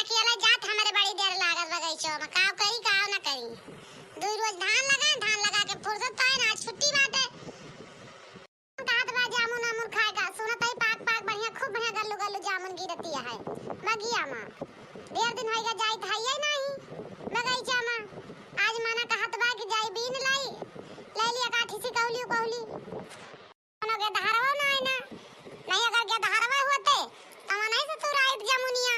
कि अला जात हमारे बड़ी देर लागत बगैचो में काव करी काव ना करी। दो रोज धान लगा के फुर्सत पाए ना छुट्टी बाटे। कहत बा जामुन अमुन खाएगा सुनत है पाक पाक बढ़िया खूब बढ़िया गल्लू गल्लू जामुन गिरती है बगिया में। देर दिन होएगा जाई थाई नहीं बगैचा में। आज माना कहत बा कि जाई बीन लाई ले लिया काठी से कहली कोनो के धारवा ना है ना नहीं अगर के धारवा होते तमा नहीं से तू राइट जामुनिया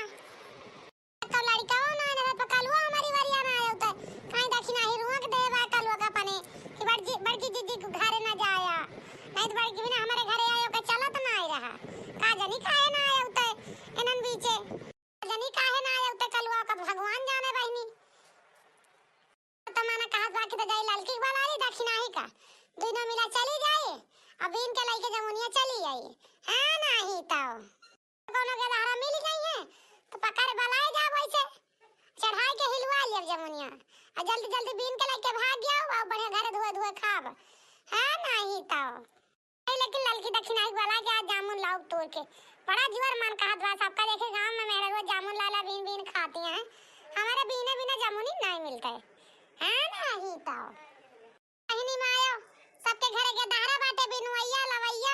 तो लड़का ना है ना पकलवा हमारी वरिया में आयो तो कहीं देखी नहीं रुक दे बा कलवा का पने कि बड़की दीदी को घर ना जाया नहीं तो बड़की बिना हमारे घरे आयो के चलत ना आई रहा का जनी काहे ना आयो तो एनन बीचे जनी काहे ना आयो तो कलवा का भगवान जाने बहनी तमाना कहत बा कि तो जाई लड़की वाला ली देखी नहीं का दोनों मिला चली जाए अब इनके लइके जमुनिया चली आई हां नहीं तो कोनो के धारा मिल गई है तो पकड़ बलाए जा वैसे चढ़ाई के हिलवा लिया जमुनिया और जल्दी जल्दी बीन के लइके भाग गया और बढ़िया घर धोए धोए खाब हां नहीं तो लेकिन लड़की दक्षिणाई वाला के आज जामुन लाओ तोड़ के बड़ा जीवर मन कहत बा सबका देखे गांव में मेरे रोज जामुन लाला बीन बीन खाती हैं हमारे बीने बिना जामुन ही नहीं मिलता है हां नहीं तो कहीं में आयो सबके घरे के दारा बाटे बिनवैया लवैया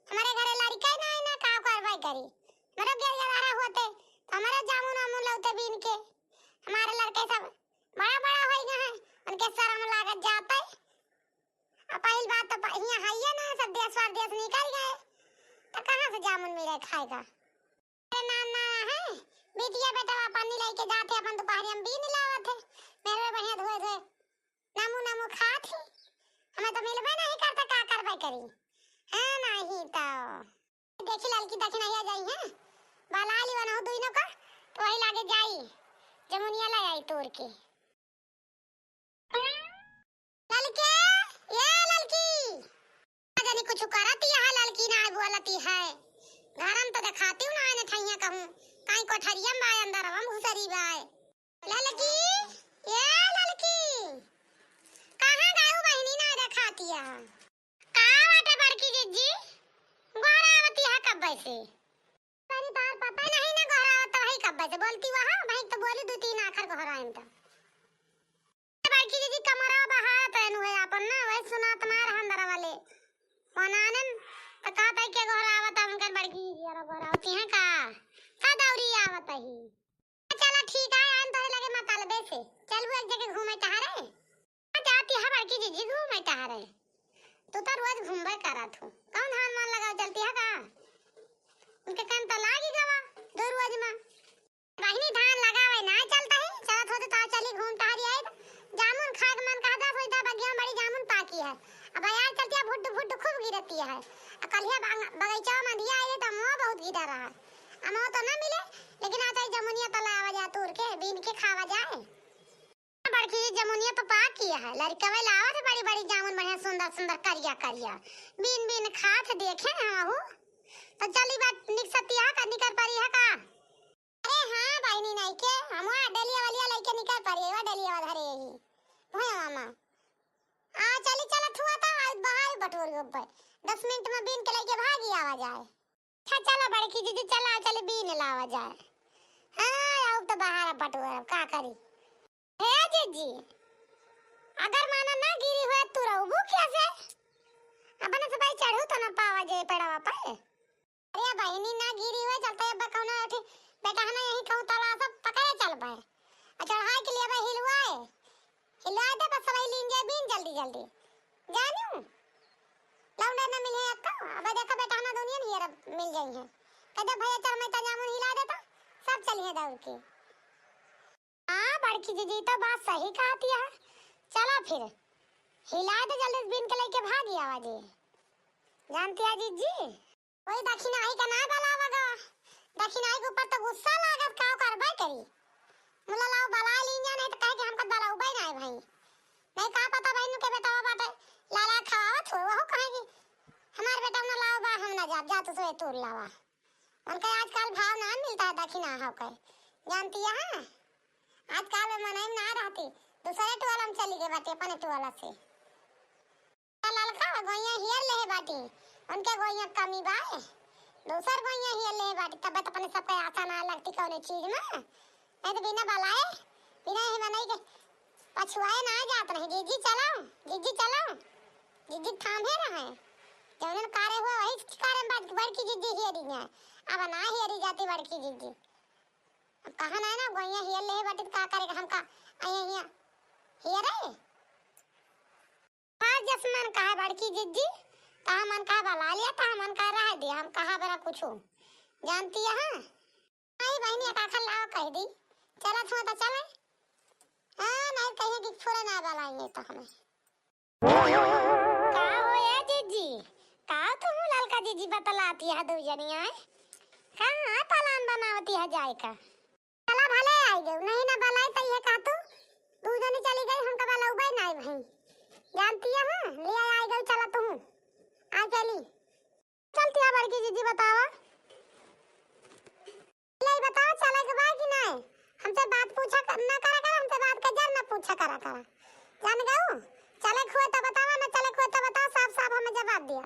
हमारे घरे लड़का ना है ना का करवाई करी मेरे घर के दारा होते तो हमारे जामुन अमुन लौते बीन के हमारे लड़के सब बड़ा बड़ा हो गए हैं उनके शर्म लागत जाता है। अब पहली बात तो यहाँ है ना सब देश परदेश निकल गए तो कहाँ से जामुन मिले खाएगा। मेरे नाम ना है बेटिया बेटा पानी लेके जाते अपन दोपहर में बीन लावत है मेरे बढ़िया धोए धोए नमू नमू खात है हमें तो मिलबे नहीं करता का करबे करी हां नहीं तो देखी लड़की देखी नहीं आ जाई है बाला ली बनो दुइनो का तो वही लागे जाई जमुनिया ले आई तोड़ के लड़के ये लड़की जानी कुछ करती है लड़की ना बोलती है घरम तो दिखाती हूं ना ने ठैया कहूं काई कोठरिया में अंदर हम घुसरी बाय लड़की ये लड़की कहां गयो बहनी ना दिखाती है का बाटे बड़की जीजी गोरावती है कब से तनी तार पता नहीं ना गोरावत है कब से बोलती वहां भाई तो बोली दो तीन आखर गोराएम तो बड़की जीजी कमरा बहा पहनु है अपन ना वही सुना तुम्हारे अंदर वाले बनाने तो कहता है के गोरावत हमकर बड़की जीजी और गोरावती है का दौरी आवत ही चलो ठीक है हम तोरे लगे मतलबे से चलबो एक जगह घूमे टहरे जाती है बड़की जीजी घूमे टहरे तू तो रोज घूमबे करत हो कौन हाल मान लगाओ चलती है का उनके काम तो लागी गवा दो रोज में बहनी धान लगावे ना चलता है चलत होते तो चली घूम टहरी आए जामुन खा के मन कहदा होई ता बगिया बड़ी जामुन पाकी है अब यार चलती है फुट फुट खूब गिरती है कलिया बगीचा में दिया है तो मोह बहुत गिरा रहा अमो तो ना मिले लेकिन आता जमुनिया तला आवा जा तोड़ के बीन के खावा जाए बड़की जमुनिया तो पाक किया है लड़का वे लावत बड़ी बड़ी जामुन बढ़िया सुंदर सुंदर करिया करिया बीन बीन खात देखे हमहु तो चली बात निक सतिया का निकल परी है का अरे हां बहनी नहीं के हमवा डलिया वालिया लेके निकल परी है डलिया धरे ही भैया मामा आ चली चलत हुआ था आज बाहर बटोर ऊपर 10 मिनट में बीन के लेके भागी आवा जाए अच्छा चला बड़की दीदी चला चले बीन लावा जाए हां अब तो बाहर बटोर का करी हे जीजी अगर माना ना गिरी हुए तू रहबू कैसे अपन से भाई चढ़ू तो ना पावा जे पड़ावा पाए अरे बहनी ना गिरी हुए चलते अब कौन उठी बेटा हना यही कहूं तला सब पकड़े चल पाए चढ़ाई के लिए भाई हिलवाए दे बस भाई लीन जाए बीन जल्दी जल्दी जानू लौंडा ना मिले तो अब देखो बेटा हना दुनिया नहीं यार मिल गई है कदे भैया चल मैं जामुन हिला देता सब चलिए दौड़ के हां बड़की जीजी तो बात सही कहती है चला फिर हिला दे जल्दी बीन के लेके भागी आवाजे जानती है जीजी वही दक्षिणाई का ना बलावगा दक्षिणाई के ऊपर तो गुस्सा लागत का करबे करी मुला लाओ बला लीजा नहीं तो कहे कि हमको बलाऊ भाई नहीं भाई नहीं का पता बहन के बेटा बाटे लाला खावत हो वो कहेगी हमार बेटा ना लाओ बा हम ना जा तो सोए तोड़ लावा उनका आजकल भाव ना मिलता है दक्षिणा हो के जानती है आजकल में मनाई ना रहती दूसरे टोला में चली गई बाटे अपने टोला से ललका गोइया हियर ले बाटी उनके गोइया कमी बाए दूसर गोइया हियर ले बाटी तब तो अपने सब पे आशा ना लगती कौन चीज में नहीं तो बिना बलाए बिना ही बनाई के पछुआए ना जात नहीं। जीजी चलाओ, जीजी चलाओ, जीजी थामे रहे जौन कारे हुआ वही कारे में बड़की जीजी हियरी है। अब ना हियरी जाती बड़की जीजी। अब कहा ना ना गोइया हियर ले बट का करेगा हमका आया हिया हियरे हां जसमन कहा बड़की जीजी कहा मन कहा बला लिया था मन कहा रह दिया हम कहा बरा कुछ जानती है। हां आई बहनी का खल लाओ कह दी चला थो तो चले। हां नहीं कहे कि छोरे ना बलाएंगे तो हमें का हो या जीजी का तुम ललका जीजी बतलाती है दो जनिया कहां पलान बनावती है जाए का। चला भले आई गई नहीं ना बलाई तो ये का तू दो जनी चली गई हमका बलाऊबे नहीं भाई जानती है। हां ले आई गई चला तुम आ चली चलती है बड़की जीजी बतावा ले बताओ चले के बाद कि नहीं हमसे बात पूछा ना करा कर हमसे बात का जर ना पूछा करा जान गयो चले खुए तो बतावा ना चले खुए तो बताओ साफ साफ हमें जवाब दिया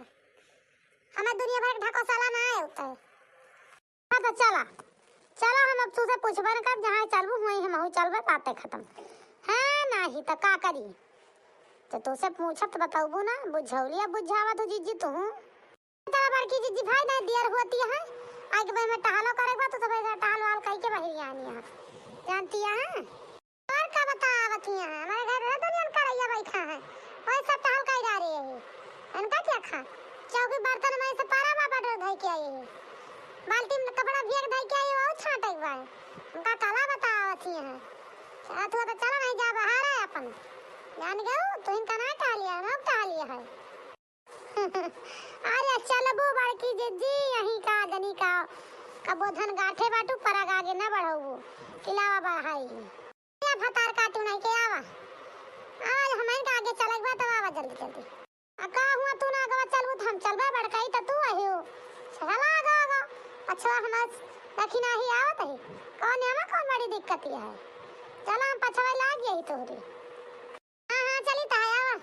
हमें दुनिया भर ढको साला ना आए होता है। हां तो चला चलो हम अब तुझसे पूछबे न कब जहां चलबू वहीं हम हो चलबे बातें खत्म है नहीं तो का करी तो तुझसे पूछत बताऊबू ना बुझौलिया बुझावा तो जीजी तू तेरा बड़की जीजी भाई ना दियर होती है आगे भाई में टहलो करेगा तो सब ऐसा टहल वाल कह के बहिरी आनी है जानती है। और का बतावत है हमारे घर में दुनिया करैया बैठा है ओए सब टहल कर जा रही है इनका क्या खा चौकी बर्तन में से पारा बाबा डर धई के आई है बाल्टी में कपड़ा फेंक दई के आई वो छाट एक बार उनका काला बतावत है चला तो चलो नहीं जा बाहर है अपन जान गयो तो इनका ना टालिया ना टालिया है। अरे चलबो बड़की जीजी यही का दनी का कबोधन गाठे बाटू परग आगे ना बढ़ाऊ किलावा बढ़ाई या भतार काटू नहीं के आवा आज हमें का आगे चलगवा तो आवा जल्दी जल्दी का हुआ तू ना आगे चलबू तो हम चलबे बड़काई तो तू आही हो चला आगा अच्छा हम रखी नहीं आवत है कौन है कौन बड़ी दिक्कत है चला हम पछवा लाग यही तोरी हां हां चली ता आवा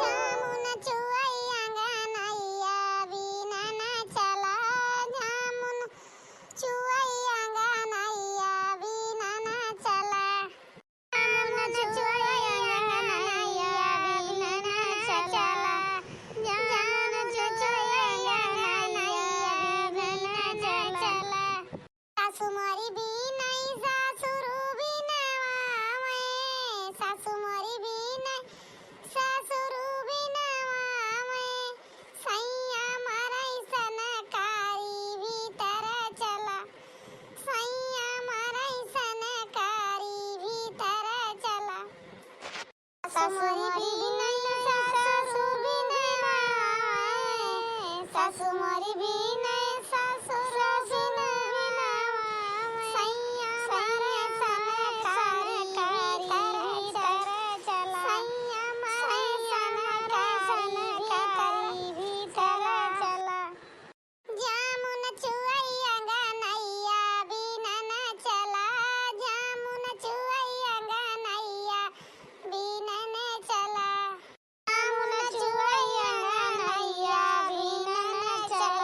जामुन चुई अंगनैया बिना ना चला जामुन चुई अंगनैया बिना ना चला जामुन चुई अंगनैया बिना ना चला जामुन चुई अंगनैया बिना ना चला सासु मोरी भी नहीं सासुरु भी नवावे सासु मोरी भी नहीं सासुरु भी नवावे सैया मरई सनकारी भीतर चला सैया मरई सनकारी भीतर चला सासु मोरी भी नहीं सासु भी नवावे सासु मोरी भी नहीं सासुरु भी नवावे सैया मरई सनकारी भीतर चला सैया मरई सनकारी भीतर चला जामुन चुई अंगनैया बिना ना चला जामुन चुई अंगनैया बिना ना चला जामुन चुई अंगनैया बिना ना चला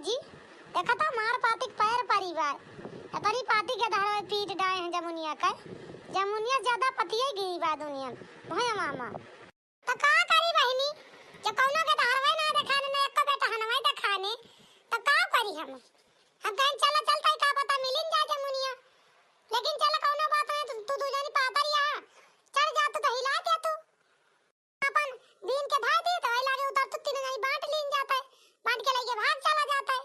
जी देखा था मार पाती पैर परिवार तरी पाती के धारा पीट डाए हैं जमुनिया का जमुनिया ज्यादा पतिये गिरी बा दुनिया भया मामा तो का करी बहनी जो कौनो के धारवे ना देखाने ने एक बेटा हनवाई देखाने तो का करी हम कहीं चला चलता ही का पता मिलिन जा जमुनिया लेकिन चल कौनो बात है तू जानी पाता यहाँ चढ़ जा तू तो हिला दे तू अपन दिन के भाई दे तो लागे उतर तू तीन नहीं बांट लीन जाता है बांट के लेके भाग चला जाता है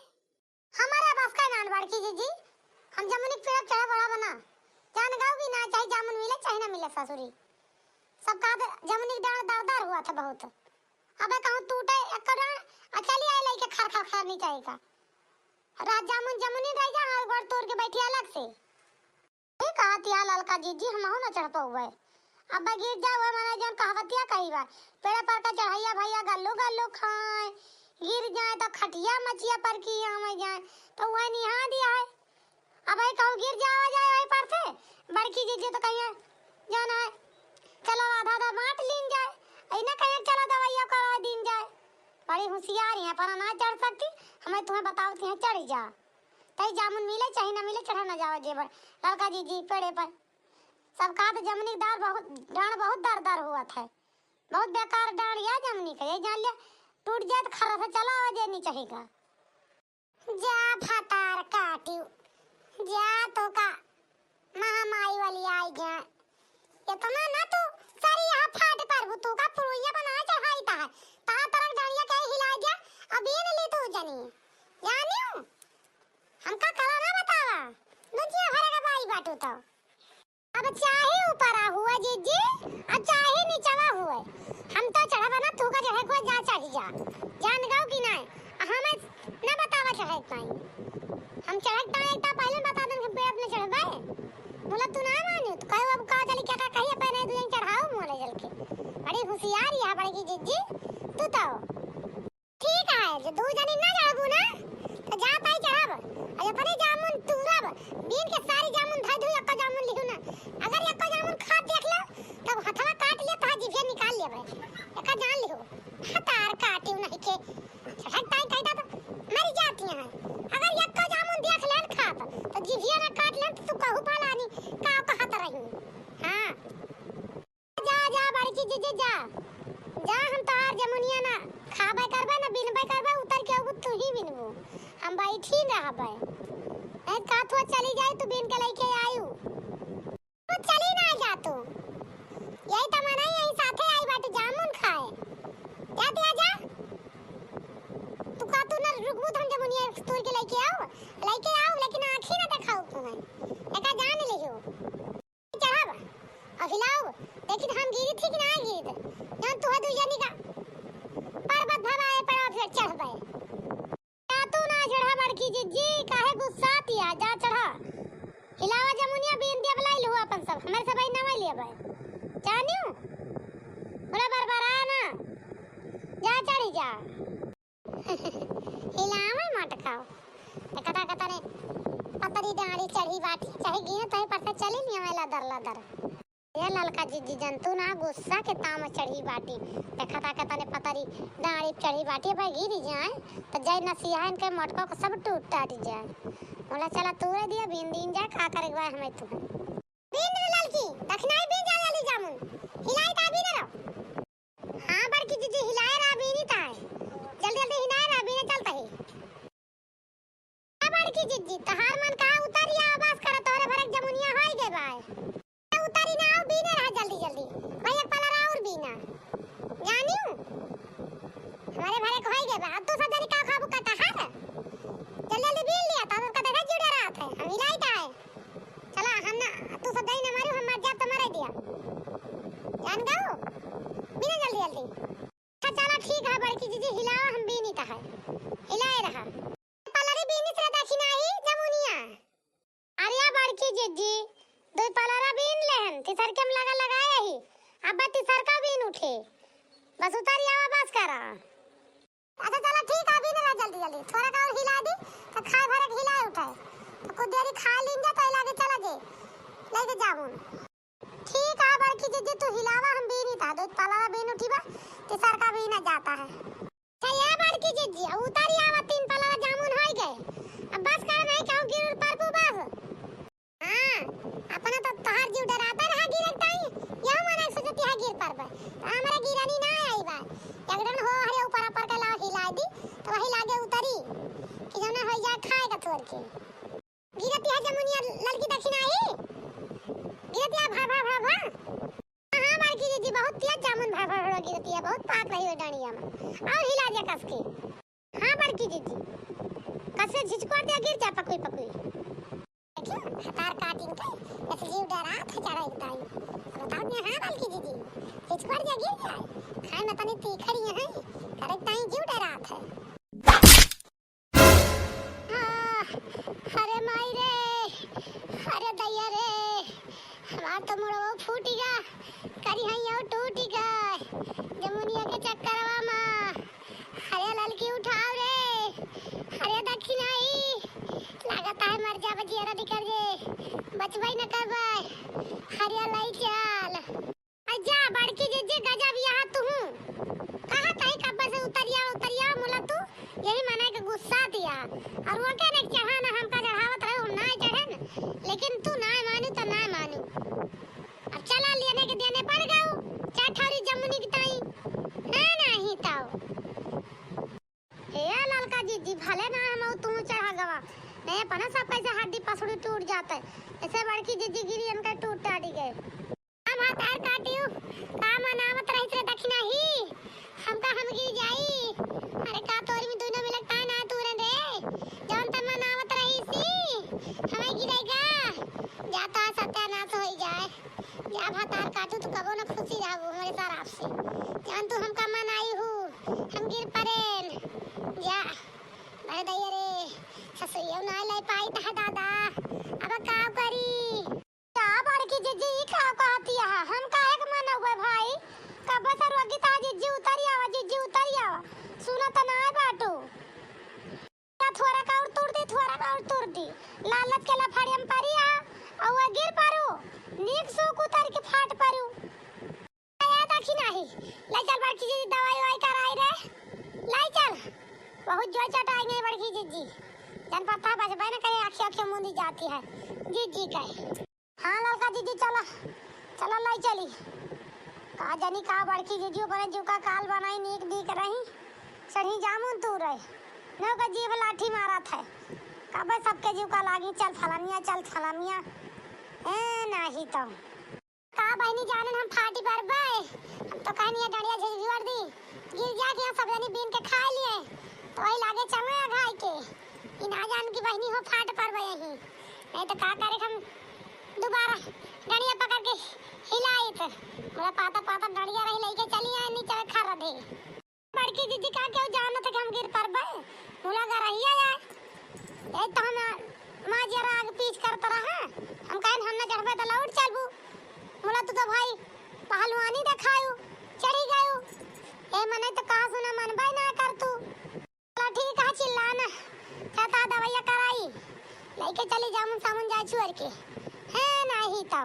हमारा बस का नान बड़की जी हम जमुनी पेड़ चढ़ा बड़ा बना जान गाँव भी ना चाहे जामुन मिले चाहे ना मिले ससुरी सब का जमुनी डाल दावदार हुआ था बहुत अबे कहूं टूटे एक डाल चली आए लेके खर खर खर नहीं चाहिए का रात जामुन जमुनी रह जा हाथ गोड़ तोड़ के बैठी अलग से ए कहतिया ललका जीजी हम हो ना चढ़ पाऊबे अब गिर जाओ हमारा जौन कहावतिया कही बा पेड़ पर का चढ़ैया भैया गल्लो गल्लो खाए गिर जाए तो खटिया मचिया पर की हम जाए तो वह निहा दिया है अब आई कहूं गिर जाओ जाए वही पर से बड़की जीजी तो कहिए जाना है चलो आधा आधा बांट लीन जाए ऐना कहिए चलो दवाइया करा दिन जाए बड़ी होशियार है पर ना चढ़ सकती हमें तुम्हें बताओती हैं चढ़ जा तई जामुन मिले चाहे ना मिले चढ़ा ना जाओ जेबर लड़का जी पेड़े पर सब का तो जमुनी दार बहुत डांड बहुत दरदर हुआ था बहुत बेकार डांड या जमुनी का ये जान लिया टूट जाए तो खरा से चला आवाज नहीं चाहेगा जा फतार काटियो जा तो का महामाई वाली आई जा इतना ना तू सारी यहाँ फाट पर तू का पुरुइया बना चढ़ाई ता है ता तरफ डालिया के हिला दिया अभी न ली तू जनी जानियो हमका कला ना बतावा नुचिया भरे का बाई बाटू तो अब चाहे ऊपर आ हुआ जीजी अब चाहे नीचवा हुआ हम तो चढ़ा बना तू का चढ़े को जा चढ़ जा जान गाओ कि ना हमें ना बतावा चढ़े पाई हम चढ़ता एक ता पहले बता दन हम पेड़ अपने चढ़ गए बोला तू ना मानो तो कहो अब का चली क्या का कहिए पहले तू चढ़ाओ मोले जल के बड़ी होशियार है बड़ी जीजी तू तो ठीक है जो दो जनी ना जाबू ना तो जा पाई चढ़ाब अरे परे जामुन तुरब बीन के सारी जामुन धा धुई एक जामुन लिहू ना अगर एक जामुन खा देख लो तब हथवा काट ले तो जीभे निकाल लेबे एक जान लिहू हतार काटियो नहीं के हटाई कहता तो मर जाती है अगर एक जामुन देख लेन खा तो जीभे ना काट लेन तो कहू पालानी का कहत रही हां जा जा बड़की जीजे जा जा हम तार जमुनिया ना खाबे करबे ना बिनबे करबे उतर के अब तू ही बिनबो हम बैठी रहबे ए काथवा चली जाए तू बिन के लेके आयू तू चली ना जा तू यही त मना यही साथे आई बाटे जामुन खाए जा दिया जा तू का तू ना रुकबू हम जमुनिया तोड़ के लेके आओ लेकिन आंखी ना दिखाओ तुम्हें एका जान लियो चढ़ाब और हिलाओ लेकिन हम गिरी थी कि ना गिरी जान तू दू जनी का पर्वत भवाए पड़ा फिर चढ़ गए तू ना चढ़ा बड़की जीजी काहे गुस्सा तिया जा चढ़ा हिलावा जमुनिया बीन दे बलाई लो अपन सब हमारे सब आई नवा लेबे जानियो बड़ा बरबरा ना जा चढ़ी जा हिलावे मत खाओ कता कता ने पतरी डाड़ी चढ़ी बाटी चाहे गिने तो पर से चली नहीं हमें लदर ये ललका जीजी जंतु ना गुस्सा के ताम चढ़ी बाटी देखता कहता ने पतरी डाड़ी चढ़ी बाटी भाई गिर जाए तो जय नसियान के मटको को सब टूट टाट जाए बोला चला तूरे दिया बिन दिन जा का करे गवा हमें तू बिन ललकी दखनाई बिन जा जल्दी जामुन हिलाई ता बिन रहो हां बड़की जीजी हिलाए रा बिन ता जल्दी जल्दी हिलाए रा बिन चलता है बड़की जीजी तहार मन का उतरिया आवाज कर तोरे भरक जमुनिया होई गे भाई उतारी ना आओ बीने रहा जल्दी जल्दी भाई एक पला रहा और बीना जानियो हमारे भरे को होई गे बा अब तो सब जनी का खाबू कटा है जल्दी जल्दी बीन लिया था उसका देखा जुड़ा रहा था हम हिलाई था चला हम ना तू सब जनी ना मारू हम मर जा तो मार दिया जान गाओ बीने जल्दी जल्दी अच्छा चला ठीक है बड़की जीजी हिलाओ हम बीनी था है हिलाए रहा पला रे बीनी से देखी नहीं जमुनिया अरे बड़की जीजी दो पलारा बीन लेहन तिसर के लगा लगाए ही अब तिसर का बीन उठे बस उतारी आवा बस करा अच्छा चलो ठीक है बीन ला जल्दी जल्दी थोड़ा का और हिला दी तो खाए भरे हिलाए उठाए तो कुछ देरी खा लीन जा तो लागे चला जे लेके जाऊं ठीक है बड़की जीजी तू हिलावा हम बीन था दो पलारा बीन उठीबा तिसर का बीन जाता है अच्छा ये बड़की जीजी उतारी आवा तीन पलारा जामुन है खाएगा तोड़ के। गिरती है जमुनिया लड़की दक्षिणा ही गिरती है भा भा भा भा। हाँ बड़की जी बहुत तेज जामुन भा भा भा गिरती है, बहुत पाक रही है डांडिया में। और हिला दिया कस के। हाँ बड़की जी कसे झिझकोड़ दिया गिर जा पकुई पकुई। देखिए हतार काटिंग के ऐसे जीव डरा था चढ़ा इताई। बताओ ने हाँ बड़की जी झिझकोड़ दिया गिर जाए। खाए में तनी तीखड़ी है करेक्ट टाइम जीव डरा था। अरे माई रे, अरे दैया रे, हमार तो मुड़वा फूटी गा, करी हैया टूटी गा, जमुनिया के चक्करवा माँ, अरे ललकी उठाओ रे, अरे दक्षिणाई, लागत है मर जा बजियारा निकल जे, बचवाई न करवाए, अरे लाई चाल, अजा बड़की जिज्जी गजब यहाँ तू हूँ, कहाँ कहीं कब्बा से उतरिया मुला तू, यही मना के गुस्सा दिया, और वो क्या नहीं चाहा ना हमका चढ़ावत रहे हम ना चढ़े न, लेकिन तू ना मानू तो ना मानू, अब चला लेने के देने पड़ गए, चाठारी जमुनी की ताई, नहीं ताऊ, ये ललका जीजी भले ना हम तू चढ़ा गवा, नहीं पना सब कैसे हड्डी पसड़ी टूट जाता है, ऐसे बड़की जीजी गिरी इनका टूट टाटी गए, हम हाथ काटियो, काम अनामत रही से दक्षिणा ही, हमका हम गिर जाई, अरे का तोरी में दोनों मिलक ता ना तूरन रे जौन तन मनावत रही सी हमें गिरेगा जाता सत्यानाश हो जाए जा भातार काटू तो कबो ना खुशी रहबो हमारे शराब से जान तू हमका मनाई हूँ हम गिर पड़ेन जा अरे दैया रे ससुरियो ना ले पाई ता दादा अब का करी का बड़की जीजी का कहती है हम काहे के मनावे भाई कब सर वगी ता जीजी उतरी आवा सुना त ना बाटू या थोड़ा का और तोड़ दी लालच के लफड़ी हम परिया और वो गिर पारू नीक सुक उतर के फाट पारू आया दक्षिणा ही ले चल बड़की जी दवाई कराई रे ले चल बहुत जोर चटाएंगे बड़की जी जन पता बजबे ना कहीं आंखें मुंदी जाती है जी कहे हां ललका जी चला ले चली का जानी का बड़की जीजी पर जुका काल बनाई नीक दिख रही सही जामुन तू रहे न का जीव लाठी मारा था कब सबके जीव का लागी चल फलानिया ए नहीं तो का बहनी जानन हम फाटी पर बे हम तो कहनी है डड़िया झिझी वर दी गिर जा के सब जनी बीन के खा लिए तो वही लागे चंगा घाई के ई ना जान की बहनी हो फाट पर बे यही नहीं तो का करे हम दोबारा डड़िया पकड़ के हिलाई थे मोरा पाता डड़िया रही लेके चली आए नीचे खरा दे बड़की दीदी का क्यों जानत है कि हम गिर परबे मुला गा रहिया यार ए तो हम मां जरा आग पीछ करत रहा हम कहन हम ना चढ़बे त लौट चलबू मुला तू तो भाई पहलवानी दिखायो चढ़ी गयो ए मने तो कहा सुना मनबे ना कर तू चला ठीक है चिल्लाना छता दवाइया कराई लेके चली जामुन सामुन जाय छुअर के है नहीं तो